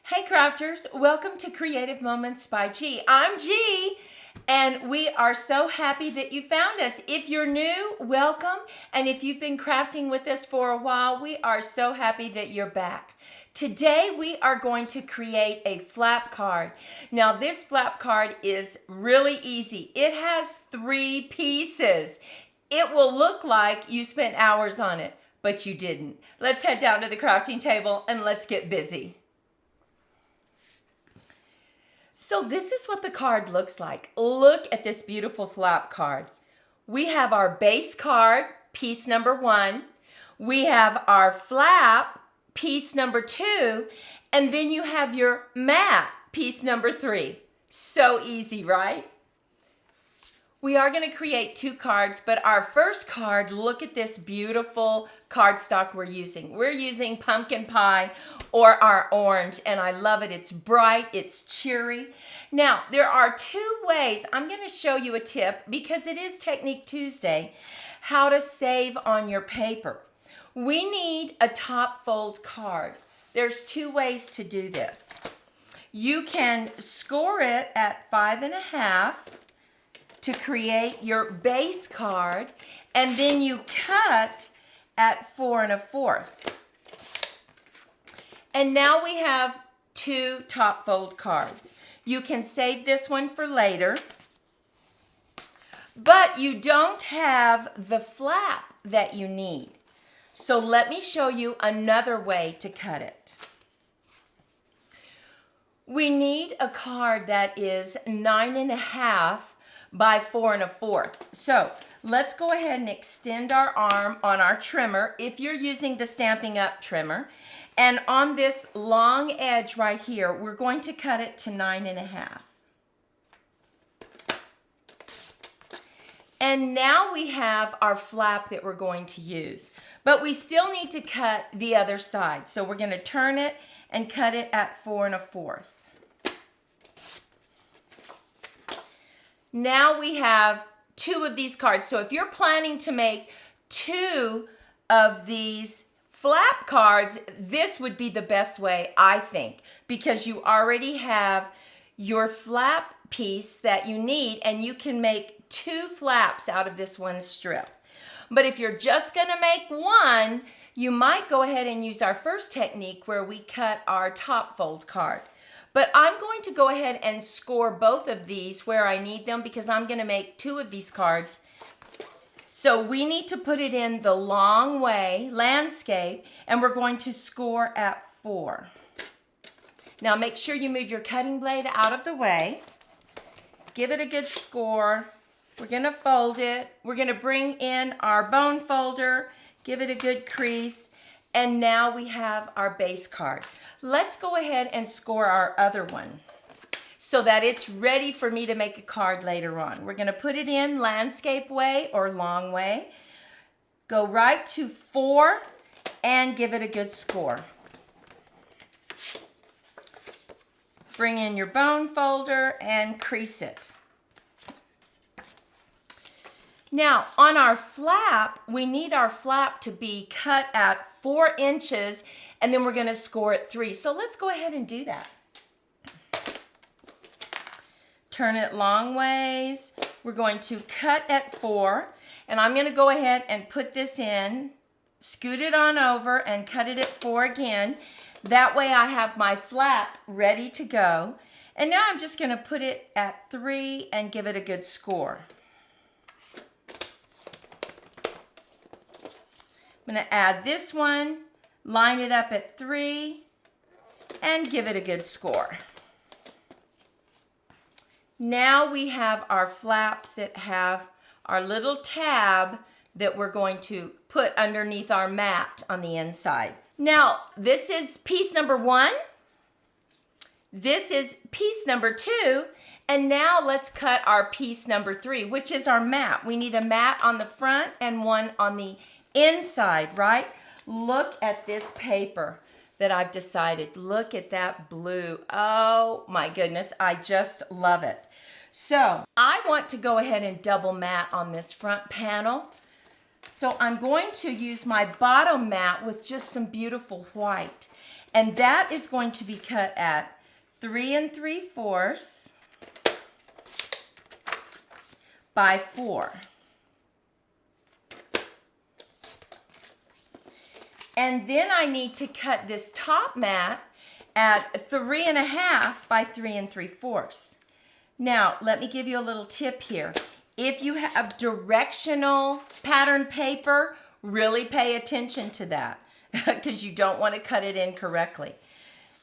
Hey crafters, welcome to Creative Moments by G. I'm G, and we are so happy that you found us. If you're new, welcome, and if you've been crafting with us for a while, we are so happy that you're back. Today we are going to create a flap card. Now this flap card is really easy. It has 3 pieces. It will look like you spent hours on it, but you didn't. Let's head down to the crafting table and let's get busy. So this is what the card looks like. Look at this beautiful flap card. We have our base card, piece number 1. We have our flap, piece number 2. And then you have your mat, piece number 3. So easy, right? We are going to create 2 cards, but our first card, look at this beautiful cardstock we're using. We're using pumpkin pie or our orange, and I love it. It's bright, it's cheery. Now, there are 2 ways. I'm going to show you a tip because it is Technique Tuesday, how to save on your paper. We need a top fold card. There's 2 ways to do this. You can score it at 5.5 to create your base card, and then you cut at 4 1/4. And now we have 2 top fold cards. You can save this one for later, but you don't have the flap that you need. So let me show you another way to cut it. We need a card that is 9.5 by 4 1/4. So let's go ahead and extend our arm on our trimmer if you're using the Stampin' Up trimmer. And on this long edge right here, we're going to cut it to 9.5. And now we have our flap that we're going to use. But we still need to cut the other side. So we're going to turn it and cut it at 4 1/4. Now we have 2 of these cards. So if you're planning to make 2 of these flap cards, this would be the best way, I think, because you already have your flap piece that you need, and you can make 2 flaps out of this one strip. But if you're just going to make 1, you might go ahead and use our first technique where we cut our top fold card. But I'm going to go ahead and score both of these where I need them because I'm going to make 2 of these cards. So we need to put it in the long way, landscape, and we're going to score at 4. Now make sure you move your cutting blade out of the way. Give it a good score. We're going to fold it. We're going to bring in our bone folder, give it a good crease, and now we have our base card. Let's go ahead and score our other one so that it's ready for me to make a card later on. We're going to put it in landscape way or long way. Go right to 4 and give it a good score. Bring in your bone folder and crease it. Now, on our flap, we need our flap to be cut at 4 inches, and then we're going to score at 3. So let's go ahead and do that. Turn it long ways. We're going to cut at 4, and I'm going to go ahead and put this in, scoot it on over, and cut it at 4 again. That way I have my flap ready to go. And now I'm just going to put it at 3 and give it a good score. I'm going to add this one, line it up at 3, and give it a good score. Now we have our flaps that have our little tab that we're going to put underneath our mat on the inside. Now, this is piece number 1. This is piece number 2. And now let's cut our piece number 3, which is our mat. We need a mat on the front and one on the inside, right? Look at this paper that I've decided. Look at that blue. Oh my goodness, I just love it. So I want to go ahead and double mat on this front panel. So I'm going to use my bottom mat with just some beautiful white. And that is going to be cut at 3 3/4 by 4. And then I need to cut this top mat at 3 1/2 by 3 3/4. Now, let me give you a little tip here. If you have directional pattern paper, really pay attention to that because you don't want to cut it incorrectly.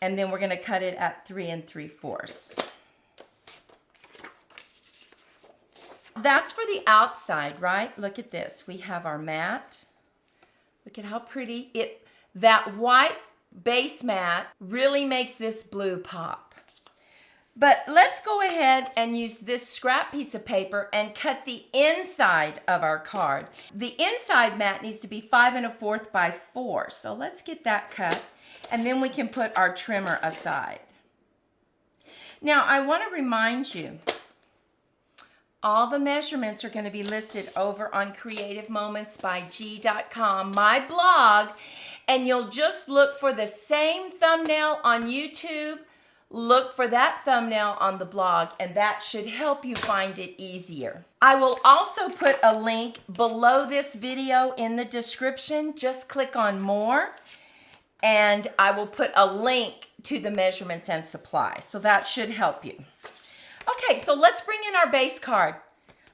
And then we're going to cut it at 3 3/4. That's for the outside, right? Look at this. We have our mat. Look at how pretty that white base mat really makes this blue pop. But let's go ahead and use this scrap piece of paper and cut the inside of our card. The inside mat needs to be 5 1/4 by 4. So let's get that cut, and then we can put our trimmer aside. Now I want to remind you, all the measurements are going to be listed over on creativemomentsbyg.com, my blog, and you'll just look for the same thumbnail on YouTube. Look for that thumbnail on the blog, and that should help you find it easier. I will also put a link below this video in the description. Just click on more, and I will put a link to the measurements and supplies. So that should help you. Okay, so let's bring in our base card.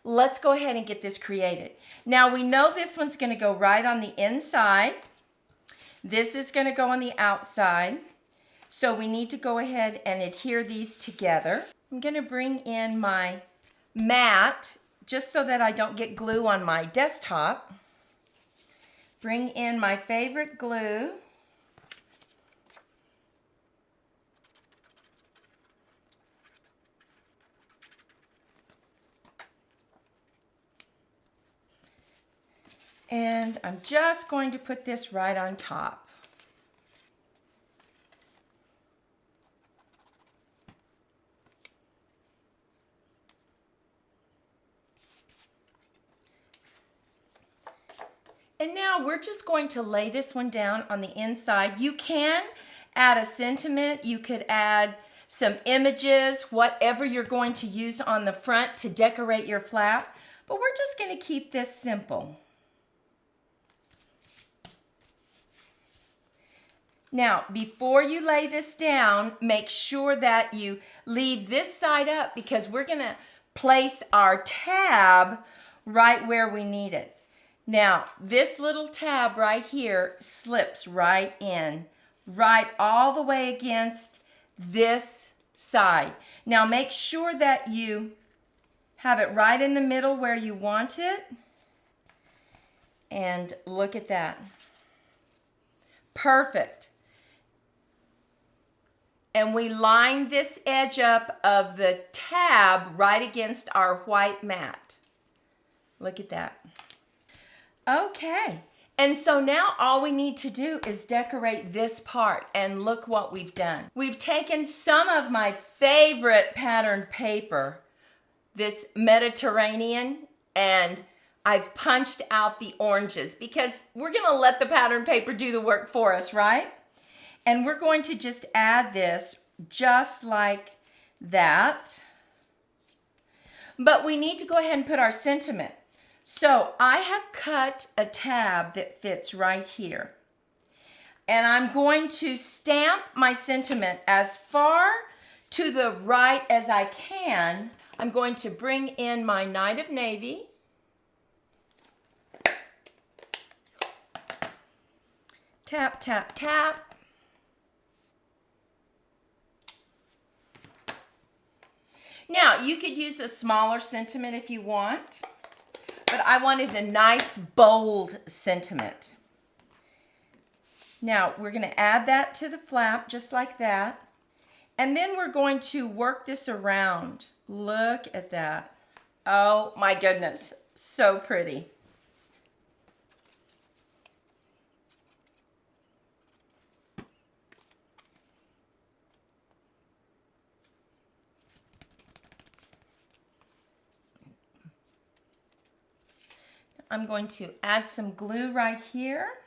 Let's go ahead and get this created. Now we know this one's going to go right on the inside. This is going to go on the outside. So we need to go ahead and adhere these together. I'm going to bring in my mat just so that I don't get glue on my desktop. Bring in my favorite glue. And I'm just going to put this right on top. And now we're just going to lay this one down on the inside. You can add a sentiment. You could add some images, whatever you're going to use on the front to decorate your flap. But we're just going to keep this simple. Now, before you lay this down, make sure that you leave this side up because we're going to place our tab right where we need it. Now, this little tab right here slips right in, right all the way against this side. Now, make sure that you have it right in the middle where you want it. And look at that. Perfect. And we line this edge up of the tab right against our white mat. Look at that. Okay, and so now all we need to do is decorate this part, and look what we've done. We've taken some of my favorite pattern paper, this Mediterranean, and I've punched out the oranges because we're gonna let the pattern paper do the work for us, right? And we're going to just add this just like that. But we need to go ahead and put our sentiment. So I have cut a tab that fits right here. And I'm going to stamp my sentiment as far to the right as I can. I'm going to bring in my Night of Navy. Tap, tap, tap. Now, you could use a smaller sentiment if you want. But I wanted a nice, bold sentiment. Now, we're going to add that to the flap just like that. And then we're going to work this around. Look at that. Oh my goodness, so pretty. I'm going to add some glue right here.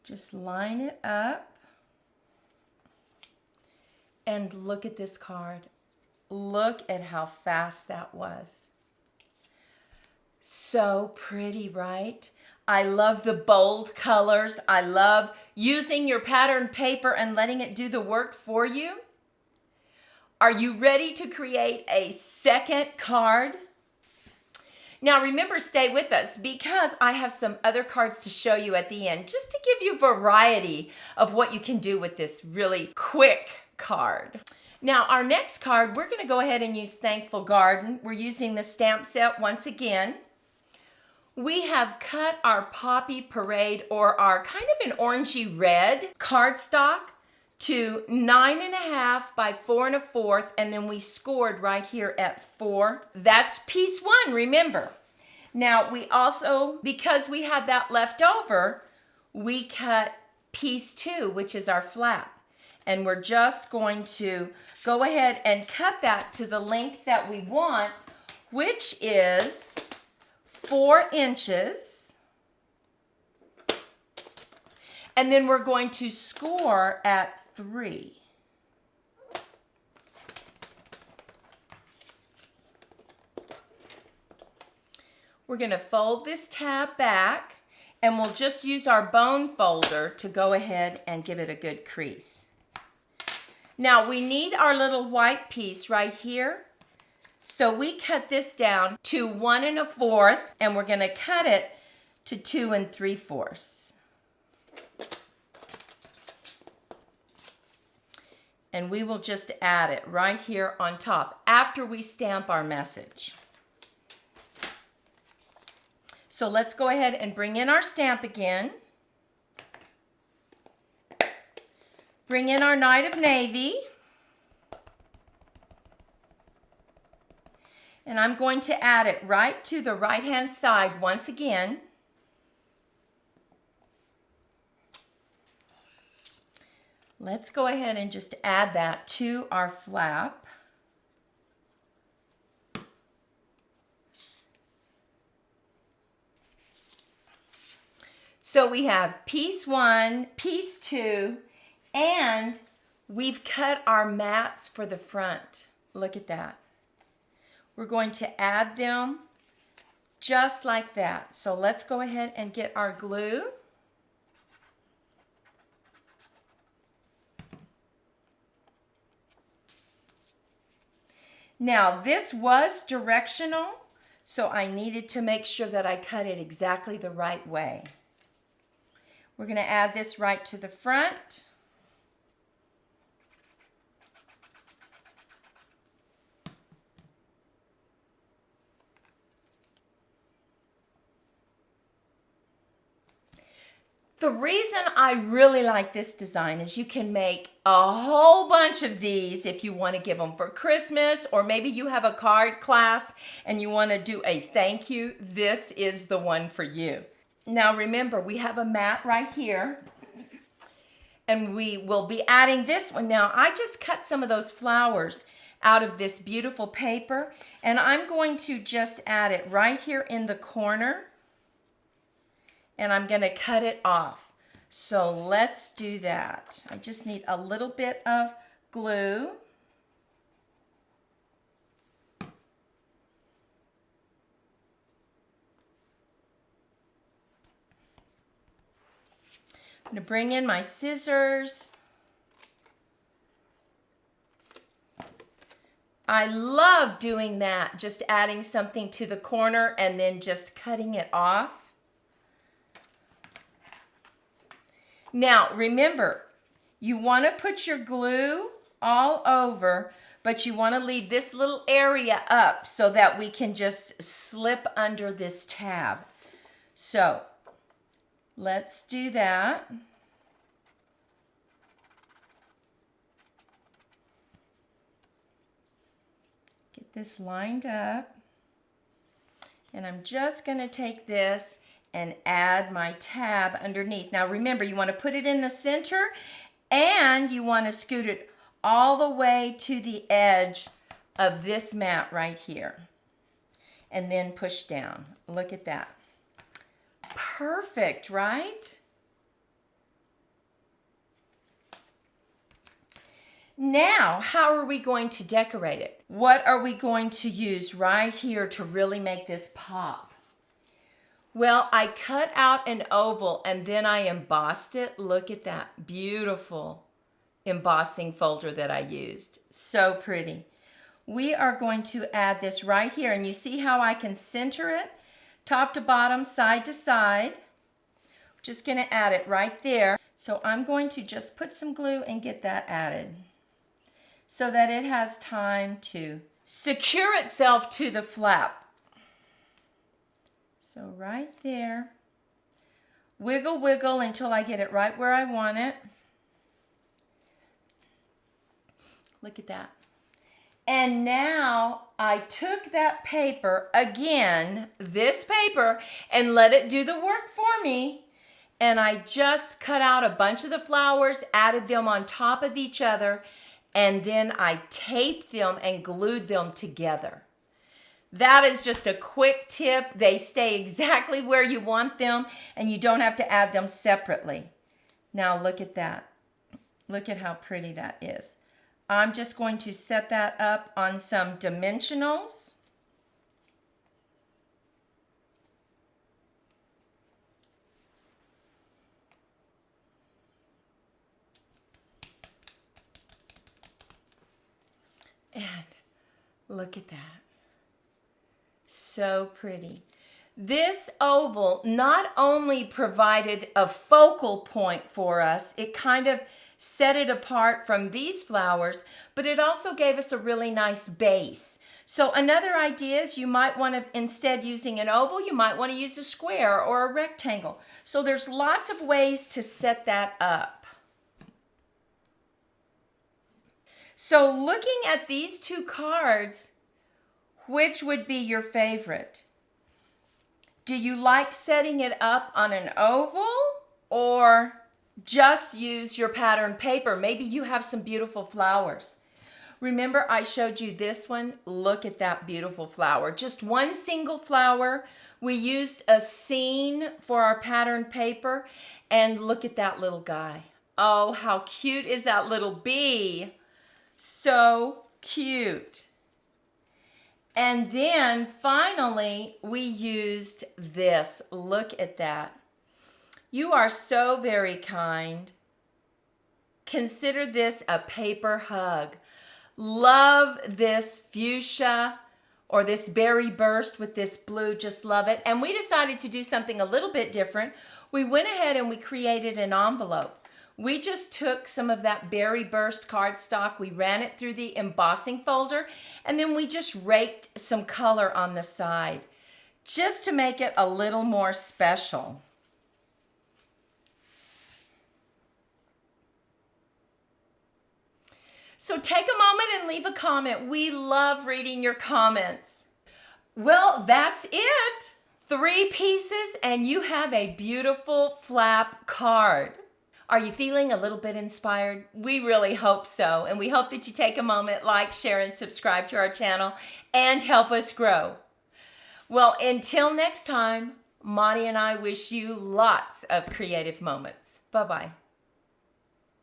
Just line it up. And look at this card. Look at how fast that was. So pretty, right? I love the bold colors. I love using your pattern paper and letting it do the work for you. Are you ready to create a second card? Now remember, stay with us because I have some other cards to show you at the end, just to give you variety of what you can do with this really quick card. Now our next card, we're going to go ahead and use Thankful Garden. We're using the stamp set once again. We have cut our Poppy Parade, or our kind of an orangey red cardstock, to 9.5 by 4 1/4, and then we scored right here at 4. That's piece 1, remember. Now we also, because we had that left over, we cut piece 2, which is our flap. And we're just going to go ahead and cut that to the length that we want, which is 4 inches. And then we're going to score at 3. We're going to fold this tab back, and we'll just use our bone folder to go ahead and give it a good crease. Now we need our little white piece right here. So we cut this down to 1 1/4, and we're going to cut it to 2 3/4. And we will just add it right here on top after we stamp our message. So let's go ahead and bring in our stamp again. Bring in our Night of Navy. And I'm going to add it right to the right-hand side once again. Let's go ahead and just add that to our flap. So we have piece 1, piece 2, and we've cut our mats for the front. Look at that. We're going to add them just like that. So let's go ahead and get our glue. Now this was directional, so I needed to make sure that I cut it exactly the right way. We're going to add this right to the front. The reason I really like this design is you can make a whole bunch of these if you want to give them for Christmas, or maybe you have a card class and you want to do a thank you. This is the one for you. Now remember, we have a mat right here, and we will be adding this one. Now I just cut some of those flowers out of this beautiful paper, and I'm going to just add it right here in the corner. And I'm going to cut it off. So let's do that. I just need a little bit of glue. I'm going to bring in my scissors. I love doing that, just adding something to the corner and then just cutting it off. Now, remember, you want to put your glue all over, but you want to leave this little area up so that we can just slip under this tab. So, let's do that. Get this lined up. And I'm just going to take this and add my tab underneath. Now remember, you want to put it in the center, and you want to scoot it all the way to the edge of this mat right here. And then push down. Look at that. Perfect, right? Now, how are we going to decorate it? What are we going to use right here to really make this pop? Well, I cut out an oval and then I embossed it. Look at that beautiful embossing folder that I used. So pretty. We are going to add this right here, and you see how I can center it top to bottom, side to side. Just going to add it right there. So I'm going to just put some glue and get that added so that it has time to secure itself to the flap. So right there, wiggle, wiggle until I get it right where I want it. Look at that. And now I took that paper, again, this paper, and let it do the work for me. And I just cut out a bunch of the flowers, added them on top of each other, and then I taped them and glued them together. That is just a quick tip. They stay exactly where you want them, and you don't have to add them separately. Now look at that. Look at how pretty that is. I'm just going to set that up on some dimensionals. And look at that. So pretty. This oval not only provided a focal point for us, it kind of set it apart from these flowers, but it also gave us a really nice base. So another idea is you might want to, instead using an oval, you might want to use a square or a rectangle. So there's lots of ways to set that up. So looking at these two cards, which would be your favorite? Do you like setting it up on an oval or just use your pattern paper? Maybe you have some beautiful flowers. Remember I showed you this one? Look at that beautiful flower. Just one single flower. We used a scene for our pattern paper, and look at that little guy. Oh, how cute is that little bee? So cute. And then finally, we used this. Look at that. You are so very kind. Consider this a paper hug. Love this fuchsia or this berry burst with this blue. Just love it. And we decided to do something a little bit different. We went ahead and we created an envelope. We just took some of that berry burst cardstock, we ran it through the embossing folder, and then we just raked some color on the side, just to make it a little more special. So take a moment and leave a comment. We love reading your comments. Well, that's it. 3 pieces and you have a beautiful flap card. Are you feeling a little bit inspired? We really hope so, and we hope that you take a moment, like, share, and subscribe to our channel, and help us grow. Well, until next time, Monty and I wish you lots of creative moments. Bye-bye.